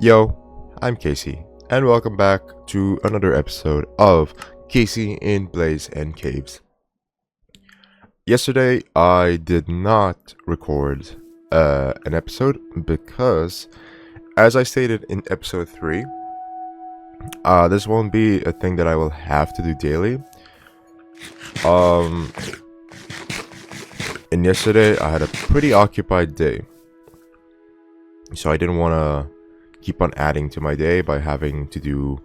Yo, I'm Casey, and welcome back to another episode of Casey in Blaze and Caves. Yesterday, I did not record an episode because, as I stated in episode 3, this won't be a thing that I will have to do daily. And yesterday, I had a pretty occupied day, so I didn't want to keep on adding to my day by having to do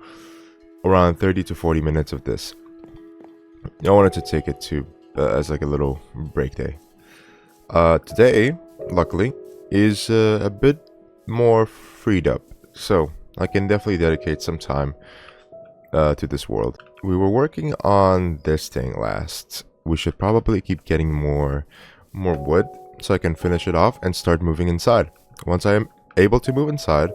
around 30 to 40 minutes of this. I wanted to take it to as like a little break day. Today, luckily, is a bit more freed up, so I can definitely dedicate some time to this world. We were working on this thing last. We should probably keep getting more wood so I can finish it off and start moving inside. Once I am able to move inside,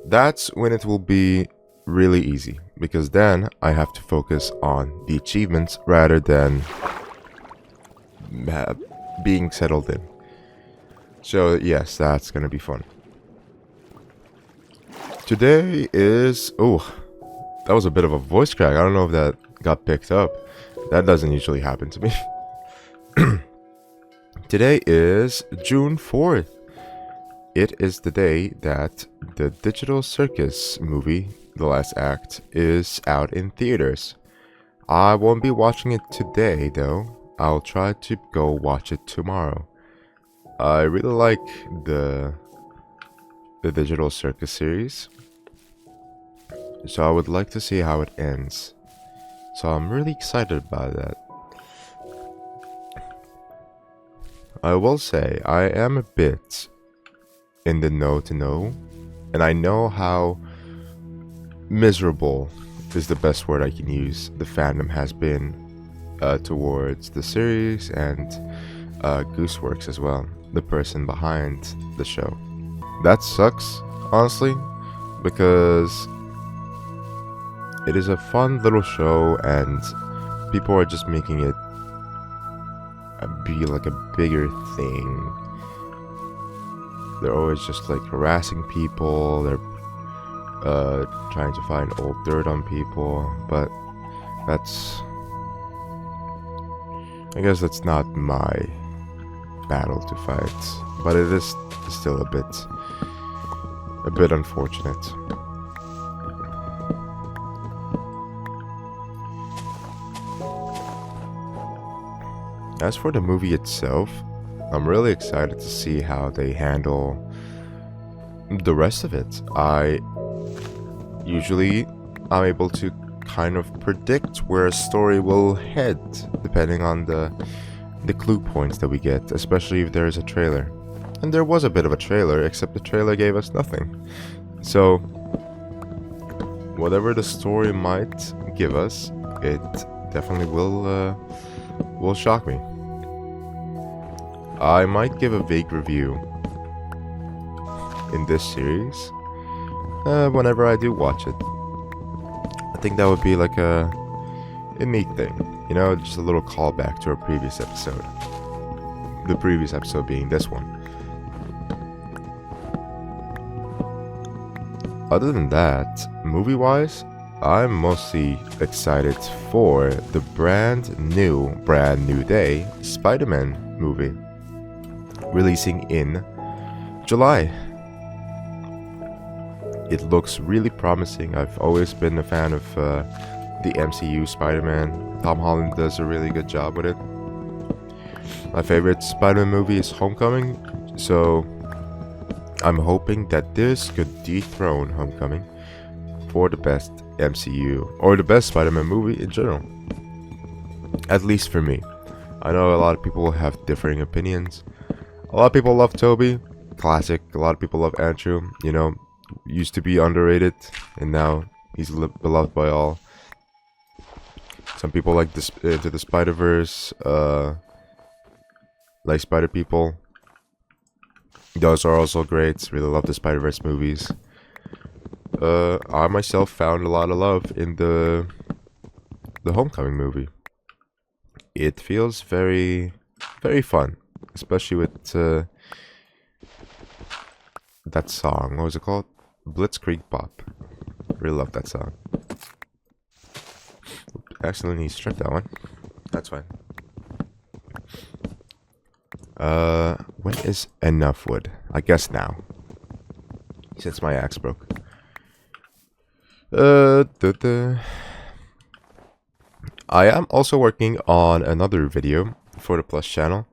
that's when it will be really easy, because then I have to focus on the achievements rather than being settled in. So yes, that's gonna be fun. Today is... oh, that was a bit of a voice crack. I don't know if that got picked up. That doesn't usually happen to me. Today is June 4th. It is the day that the Digital Circus movie, The Last Act, is out in theaters. I won't be watching it today, though. I'll try to go watch it tomorrow. I really like the Digital Circus series, so I would like to see how it ends. So I'm really excited about that. I will say, I am a bit in the know to know, and I know how miserable is the best word I can use the fandom has been towards the series and Gooseworks as well, the person behind the show. That sucks, honestly, because it is a fun little show and people are just making it be like a bigger thing. They're always just like harassing people, they're trying to find old dirt on people, but I guess that's not my battle to fight, but it is still a bit unfortunate. As for the movie itself, I'm really excited to see how they handle the rest of it. I'm able to kind of predict where a story will head, depending on the clue points that we get, especially if there is a trailer. And there was a bit of a trailer, except the trailer gave us nothing. So, whatever the story might give us, it definitely will shock me. I might give a vague review in this series whenever I do watch it. I think that would be like a neat thing, you know, just a little callback to our previous episode. The previous episode being this one. Other than that, movie-wise, I'm mostly excited for the brand new day Spider-Man movie, releasing in July. It looks really promising. I've always been a fan of the MCU Spider-Man. Tom Holland does a really good job with it. My favorite Spider-Man movie is Homecoming, so I'm hoping that this could dethrone Homecoming for the best MCU, or the best Spider-Man movie in general. At least for me. I know a lot of people have differing opinions. A lot of people love Toby, classic. A lot of people love Andrew, you know, used to be underrated, and now he's beloved by all. Some people like this into the Spider-Verse, like Spider People. Those are also great. Really love the Spider-Verse movies. I myself found a lot of love in the Homecoming movie. It feels very, very fun. Especially with that song. What was it called? Blitzkrieg Bop. Really love that song. Accidentally stripped that one. That's fine. When is enough wood? I guess now. Since my axe broke. I am also working on another video for the Plus channel.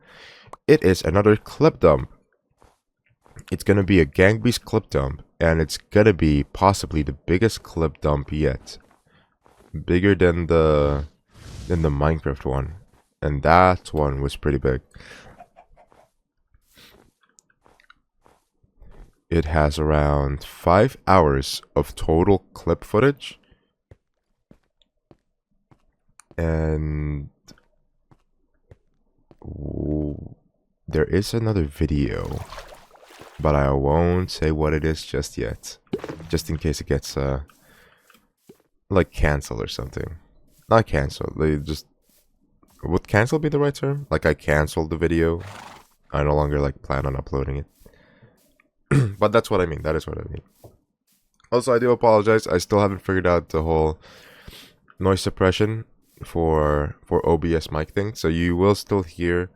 It is another clip dump. It's gonna be a Gang Beast clip dump, and it's gonna be possibly the biggest clip dump yet. Bigger than the Minecraft one, and that one was pretty big. It has around 5 hours of total clip footage, and there is another video, but I won't say what it is just yet, just in case it gets like canceled or something. Not canceled, they just, would cancel be the right term? Like I canceled the video, I no longer like plan on uploading it. But that's what I mean, that is what I mean. Also, I do apologize, I still haven't figured out the whole noise suppression for OBS mic thing, so you will still hear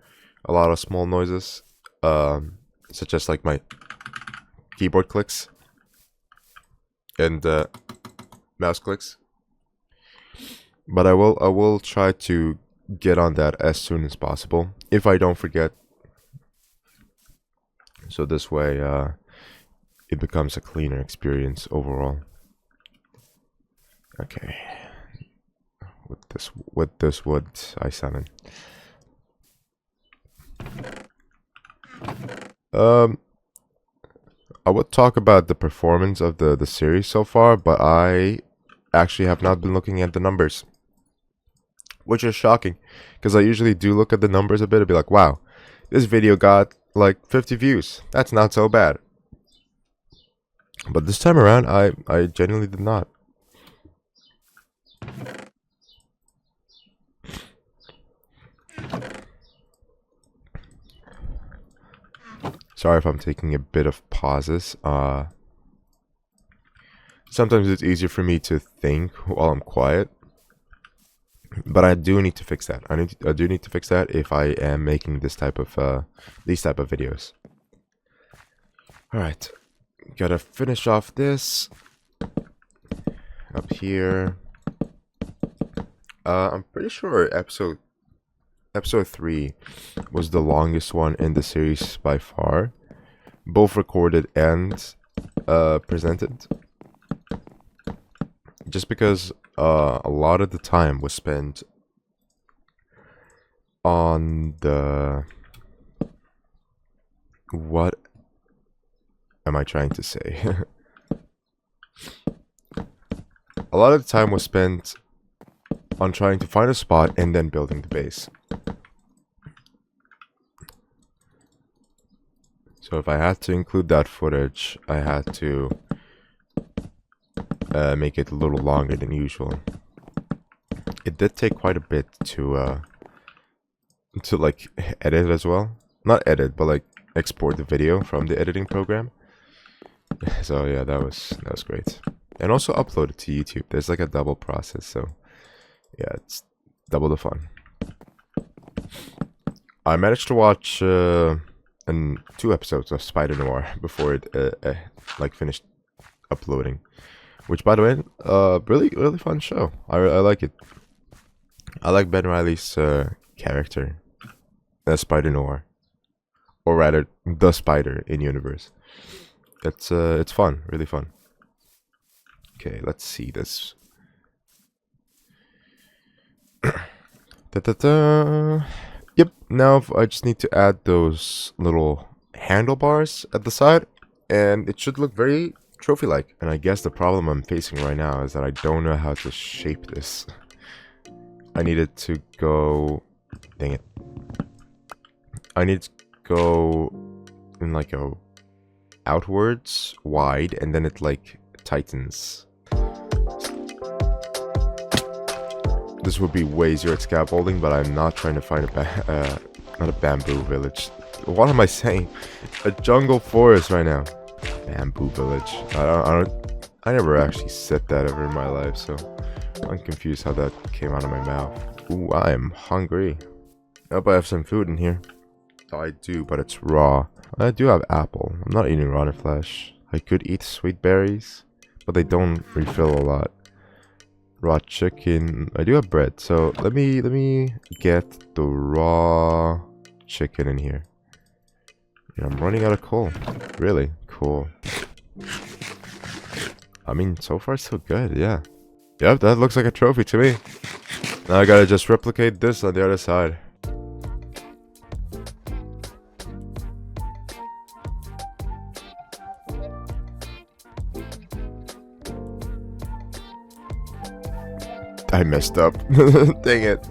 a lot of small noises, such as like my keyboard clicks and mouse clicks. But I will try to get on that as soon as possible, if I don't forget. So this way, it becomes a cleaner experience overall. Okay. With this wood I summon. I would talk about the performance of the series so far, but I actually have not been looking at the numbers, which is shocking, because I usually do look at the numbers a bit and be like, wow, this video got like 50 views. That's not so bad. But this time around, I genuinely did not. Sorry if I'm taking a bit of pauses. Sometimes it's easier for me to think while I'm quiet, but I do need to fix that. I do need to fix that if I am making this type of these type of videos. All right, gotta finish off this up here. I'm pretty sure episode 3 was the longest one in the series by far, both recorded and presented, just because a lot of the time was spent on the, what am I trying to say? A lot of the time was spent on trying to find a spot and then building the base. So if I had to include that footage, I had to make it a little longer than usual. It did take quite a bit to like edit as well. Not edit, but like export the video from the editing program. So yeah, that was great. And also upload it to YouTube. There's like a double process, so yeah, it's double the fun. I managed to watch 2 episodes of Spider Noir before it like finished uploading, which, by the way, really fun show. I like it. I like Ben Reilly's character as Spider Noir, or rather, the Spider in universe. It's fun, really fun. Okay, let's see this. Yep, now I just need to add those little handlebars at the side, and it should look very trophy-like. And I guess the problem I'm facing right now is that I don't know how to shape this. I need it to go... Dang it. I need to go in like a outwards, wide, and then it like tightens. This would be way easier at scaffolding, but I'm not trying to find not a bamboo village. What am I saying? A jungle forest right now. Bamboo village. I never actually said that ever in my life, so I'm confused how that came out of my mouth. Ooh, I am hungry. I hope I have some food in here. I do, but it's raw. I do have apple. I'm not eating rotten flesh. I could eat sweet berries, but they don't refill a lot. Raw chicken. I do have bread, so let me get the raw chicken in here. Yeah, I'm running out of coal. Really? Cool. I mean, so far so good, yeah. Yep, that looks like a trophy to me. Now I gotta just replicate this on the other side. I messed up. Dang it.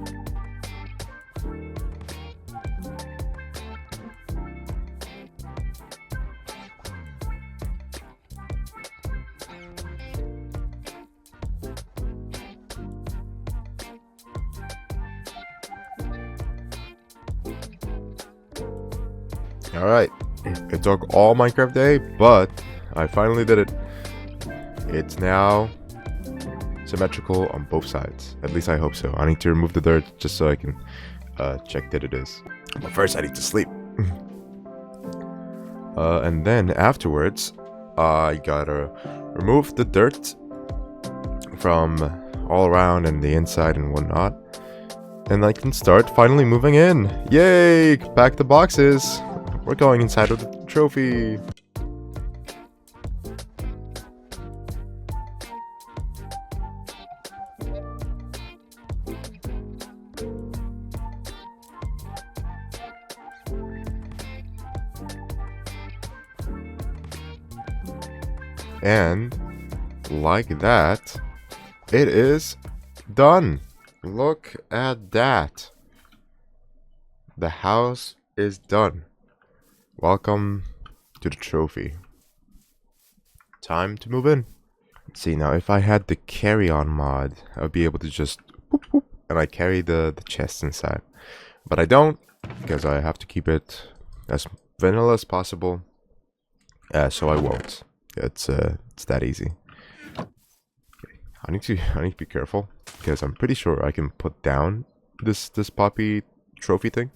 Alright. It took all Minecraft day, but I finally did it. It's now symmetrical on both sides. At least I hope so. I need to remove the dirt just so I can check that it is. But first I need to sleep. And then afterwards, I gotta remove the dirt from all around and the inside and whatnot. And I can start finally moving in. Yay! Pack the boxes. We're going inside of the trophy. And like that, it is done. Look at that. The house is done. Welcome to the trophy. Time to move in. Let's see, now if I had the carry-on mod, I would be able to just whoop, whoop, and I carry the chest inside. But I don't, because I have to keep it as vanilla as possible. So I won't. It's that easy. Okay. I need to be careful because I'm pretty sure I can put down this poppy trophy thing,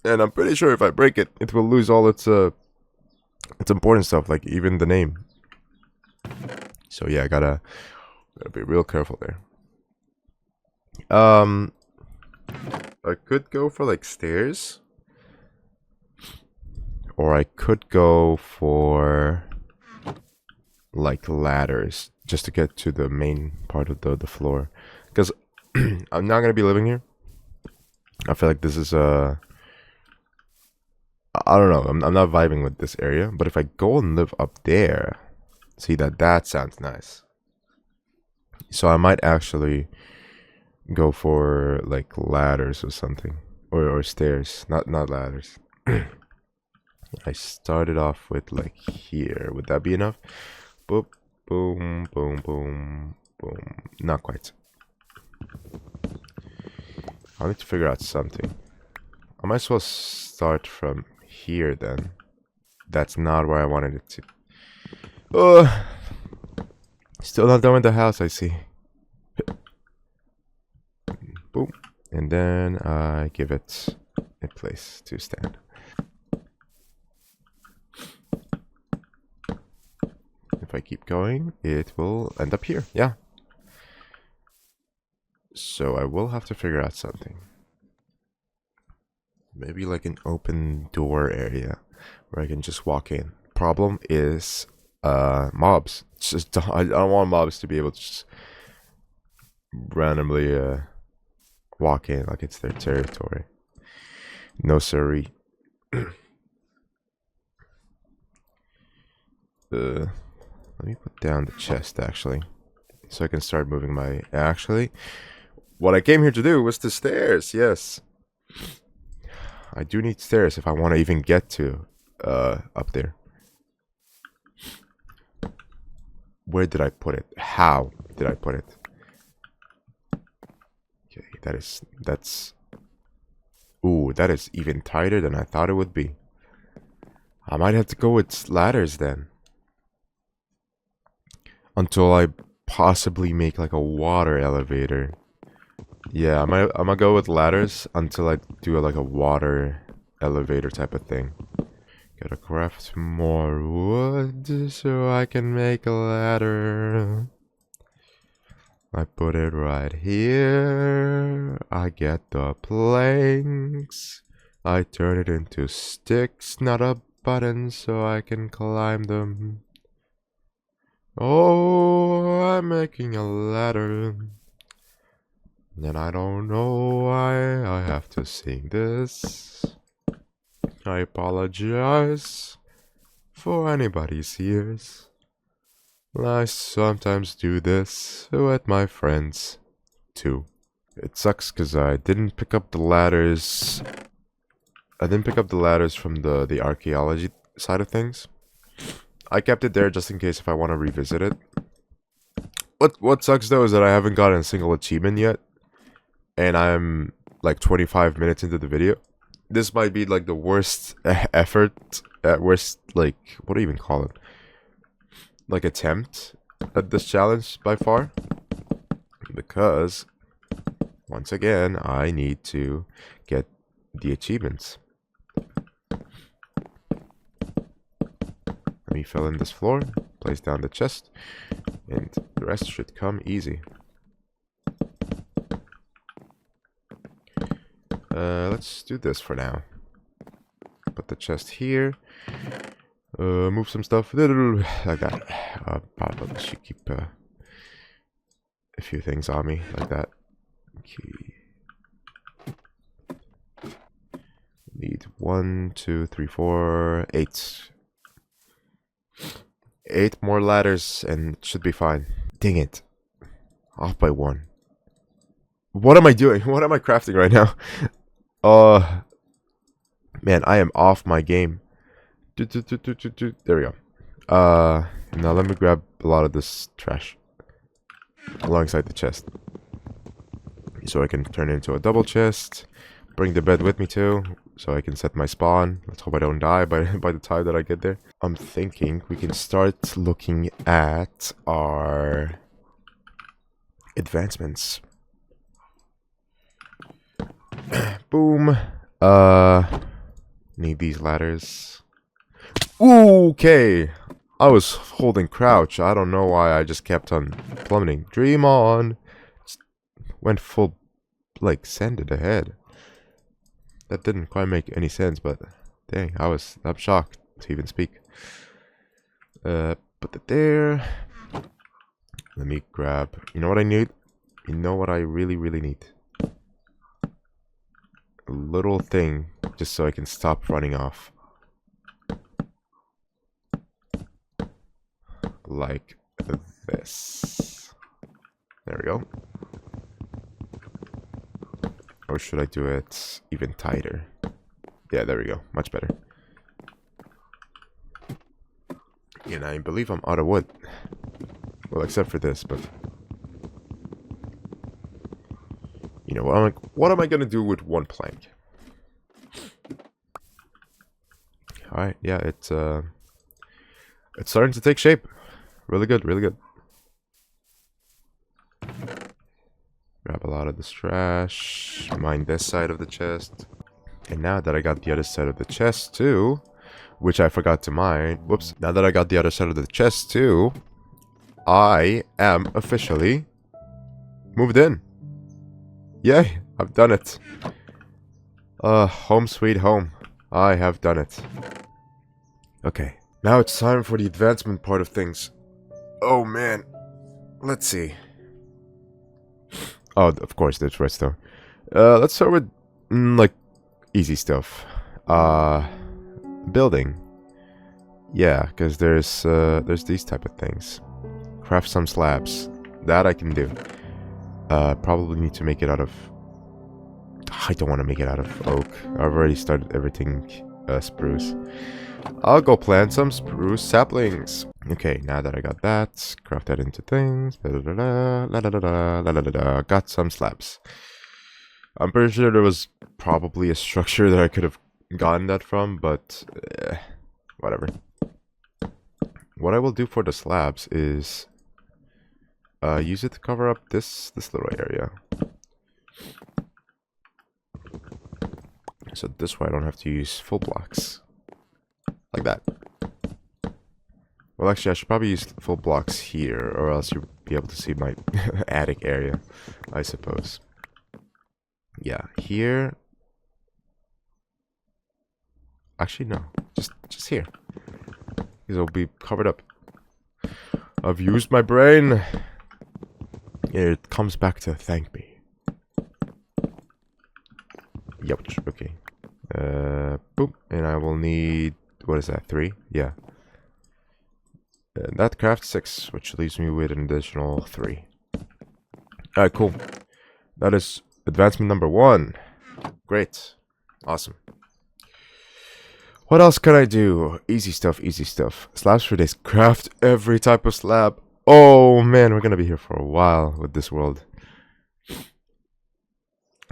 and I'm pretty sure if I break it, it will lose all its important stuff, like even the name. So yeah, I gotta be real careful there. I could go for like stairs. Or I could go for like ladders just to get to the main part of the floor. Because I'm not going to be living here. I feel like this is I don't know. I'm not vibing with this area. But if I go and live up there, see that sounds nice. So I might actually go for like ladders or something. Or stairs. Not ladders. I started off with like here. Would that be enough? Boop, boom, boom, boom, boom. Not quite. I need to figure out something. I might as well start from here then. That's not where I wanted it to. Oh, still not done with the house, I see. Boom. And then I give it a place to stand. If I keep going, it will end up here. Yeah. So I will have to figure out something. Maybe like an open door area where I can just walk in. Problem is mobs. It's just I don't want mobs to be able to just randomly walk in like it's their territory. No siree. Let me put down the chest actually, so I can start moving my. Actually, what I came here to do was the stairs. Yes, I do need stairs if I want to even get to up there. Where did I put it? How did I put it? Okay, that's. Ooh, that is even tighter than I thought it would be. I might have to go with ladders then. Until I possibly make like a water elevator. Yeah, I'm gonna go with ladders until I do like a water elevator type of thing. Gotta craft more wood so I can make a ladder. I put it right here. I get the planks. I turn it into sticks, not a button, so I can climb them. Oh, I'm making a ladder. And I don't know why I have to sing this. I apologize for anybody's ears. I sometimes do this with my friends, too. It sucks because I didn't pick up the ladders. I didn't pick up the ladders from the archaeology side of things. I kept it there just in case if I want to revisit it. What sucks though is that I haven't gotten a single achievement yet. And I'm like 25 minutes into the video. This might be like the worst effort, worst, like, what do you even call it? Like attempt at this challenge by far. Because, once again, I need to get the achievements. Let me fill in this floor, place down the chest, and the rest should come easy. Let's do this for now. Put the chest here. Move some stuff like that. Probably should keep a few things on me like that. Okay. Need 1, 2, 3, 4, 8. 8 more ladders and it should be fine. Dang it. Off by 1. What am I doing? What am I crafting right now? Man, I am off my game. There we go. Now let me grab a lot of this trash alongside the chest, so I can turn it into a double chest. Bring the bed with me too, so I can set my spawn. Let's hope I don't die by the time that I get there. I'm thinking we can start looking at our advancements. Boom. Need these ladders. Okay. I was holding crouch. I don't know why I just kept on plummeting. Dream on. Just went full, like, send it ahead. That didn't quite make any sense, but dang, I'm shocked to even speak. Put it there. Let me grab. You know what I need? You know what I really, really need? A little thing, just so I can stop running off. Like this. There we go. Or should I do it even tighter? Yeah, there we go. Much better. And I believe I'm out of wood. Well, except for this, but... You know, what am I gonna do with one plank? Alright, yeah, it's starting to take shape. Really good, really good. Grab a lot of this trash. Mine this side of the chest. And now that I got the other side of the chest too, which I forgot to mine. Whoops. Now that I got the other side of the chest too, I am officially moved in. Yay, I've done it. Home sweet home. I have done it. Okay, now it's time for the advancement part of things. Oh man, let's see. Oh, of course, there's redstone. Let's start with, like, easy stuff. Building. Yeah, because there's these type of things. Craft some slabs. That I can do. Probably need to make it out of... I don't want to make it out of oak. I've already started everything spruce. I'll go plant some spruce saplings. Okay, now that I got that, craft that into things. Got some slabs. I'm pretty sure there was probably a structure that I could have gotten that from, but whatever. What I will do for the slabs is use it to cover up this little area. So this way I don't have to use full blocks. Like that. Well, actually, I should probably use full blocks here, or else you'll be able to see my attic area, I suppose. Yeah, here. Actually, no. Just here. Because it'll be covered up. I've used my brain. It comes back to thank me. Yep, okay. Boom. And I will need... What is that? 3? Yeah. That crafts 6, which leaves me with an additional 3. Alright, cool. That is advancement number 1. Great. Awesome. What else can I do? Easy stuff, easy stuff. Slabs for days. Craft every type of slab. Oh man, we're gonna be here for a while with this world.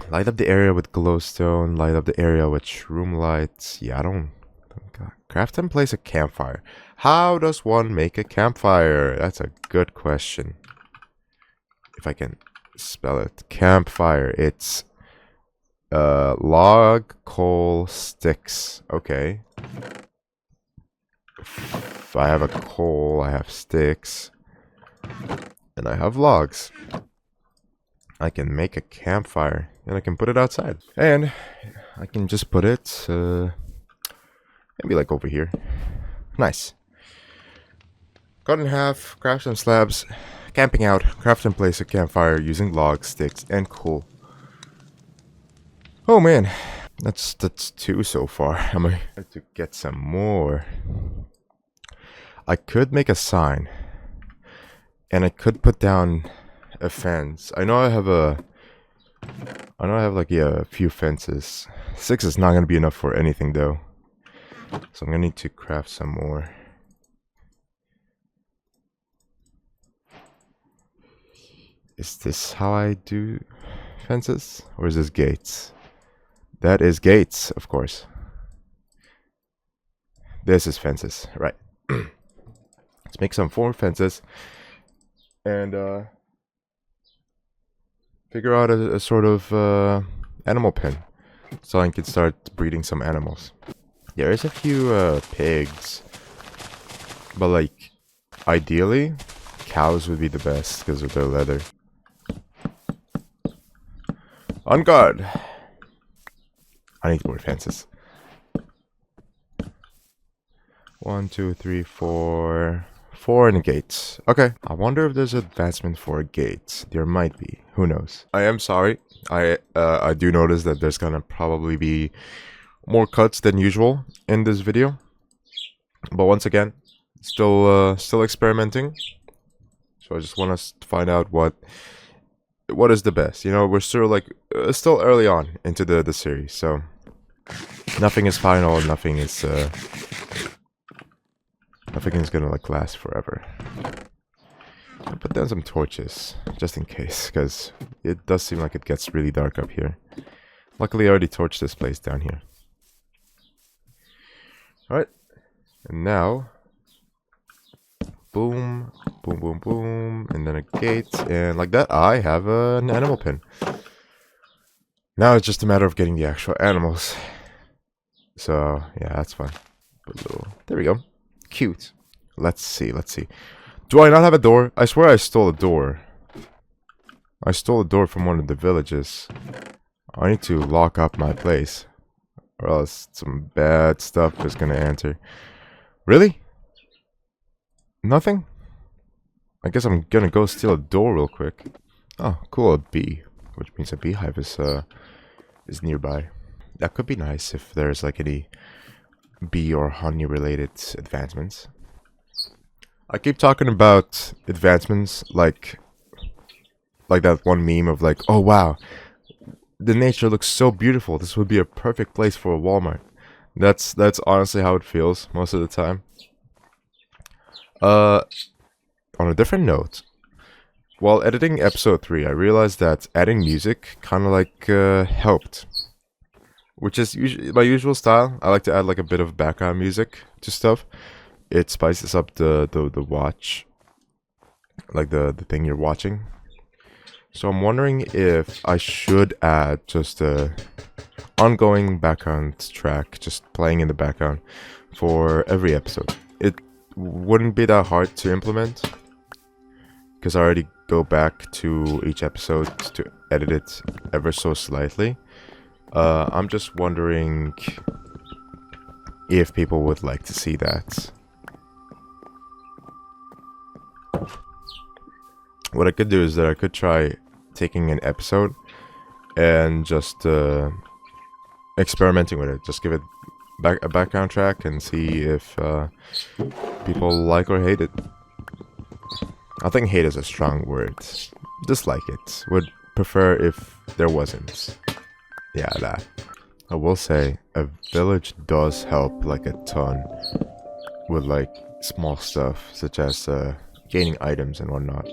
Light up the area with glowstone. Light up the area with shroom lights. Yeah, I don't craft and place a campfire. How does one make a campfire? That's a good question. If I can spell it. Campfire. It's log, coal, sticks. Okay. If I have a coal, I have sticks. And I have logs. I can make a campfire. And I can put it outside. And I can just put it maybe like over here. Nice. Cut in half, craft some slabs, camping out, craft and place a campfire using logs, sticks, and coal. Oh man, that's 2 so far. I might have to get some more. I could make a sign, and I could put down a fence. I know I have like a few fences. 6 is not gonna be enough for anything though, so I'm gonna need to craft some more. Is this how I do fences? Or is this gates? That is gates, of course. This is fences, right. Let's make some 4 fences. And figure out a sort of animal pen. So I can start breeding some animals. There is a few pigs. But like, ideally, cows would be the best because of their leather. On guard. I need more fences. 1, 2, 3, 4. 4 in a gate. Okay. I wonder if there's advancement for a gate. There might be. Who knows? I am sorry. I do notice that there's gonna probably be more cuts than usual in this video. But once again, still experimenting. So I just want us to find out what is the best. You know, we're still like still early on into the series, so nothing is final. Nothing is gonna like last forever. I'll put down some torches just in case, because it does seem like it gets really dark up here. Luckily, I already torched this place down here. All right, and now. Boom, boom, boom, boom, and then a gate, and like that, I have an animal pen. Now it's just a matter of getting the actual animals. So, yeah, that's fine. There we go. Cute. Let's see. Do I not have a door? I swear I stole a door. I stole a door from one of the villages. I need to lock up my place, or else some bad stuff is gonna enter. Really? Nothing? I guess I'm gonna go steal a door real quick. Oh, cool, a bee. Which means a beehive is nearby. That could be nice if there's like any bee or honey related advancements. I keep talking about advancements like that one meme of like, oh wow, the nature looks so beautiful. This would be a perfect place for a Walmart. That's honestly how it feels most of the time. On a different note, while editing episode 3, I realized that adding music kind of like helped which is usually my usual style. I like to add like a bit of background music to stuff. It spices up the watch, like the thing you're watching. So I'm wondering if I should add just a ongoing background track, just playing in the background for every episode. It wouldn't be that hard to implement because I already go back to each episode to edit it ever so slightly. I'm just wondering if people would like to see that. What I could do is that I could try taking an episode and just experimenting with it. Just give it a background track and see if people like or hate it. I think hate is a strong word. Dislike it. Would prefer if there wasn't. Yeah, that. I will say a village does help like a ton with like small stuff such as gaining items and whatnot.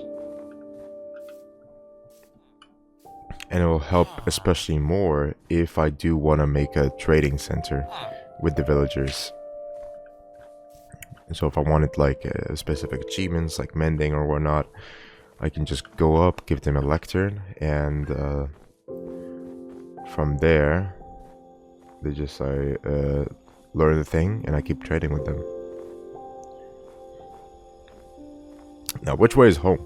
And it will help especially more if I do want to make a trading center with the villagers. So if I wanted like specific achievements like mending or whatnot, I can just go up, give them a lectern, and from there they just learn the thing and I keep trading with them. Now which way is home?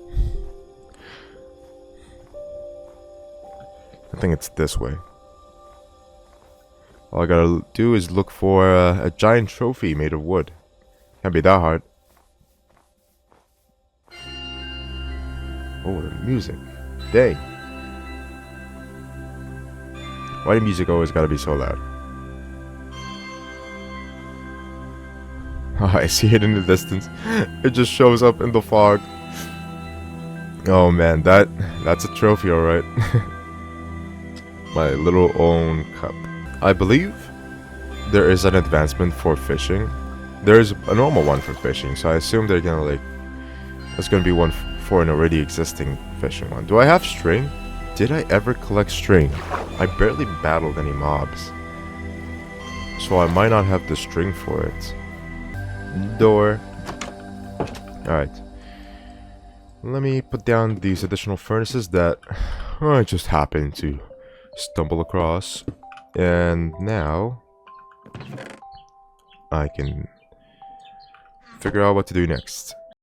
I think it's this way. All I gotta do is look for a giant trophy made of wood. Can't be that hard. Oh, the music. Dang. Why the music always gotta be so loud? Oh, I see it in the distance. It just shows up in the fog. Oh man, that's a trophy, alright. My little own cup. I believe there is an advancement for fishing. There is a normal one for fishing, so I assume they're gonna like... There's gonna be one for an already existing fishing one. Do I have string? Did I ever collect string? I barely battled any mobs, so I might not have the string for it. Door. Alright. Let me put down these additional furnaces that I just happened to stumble across, and now I can figure out what to do next.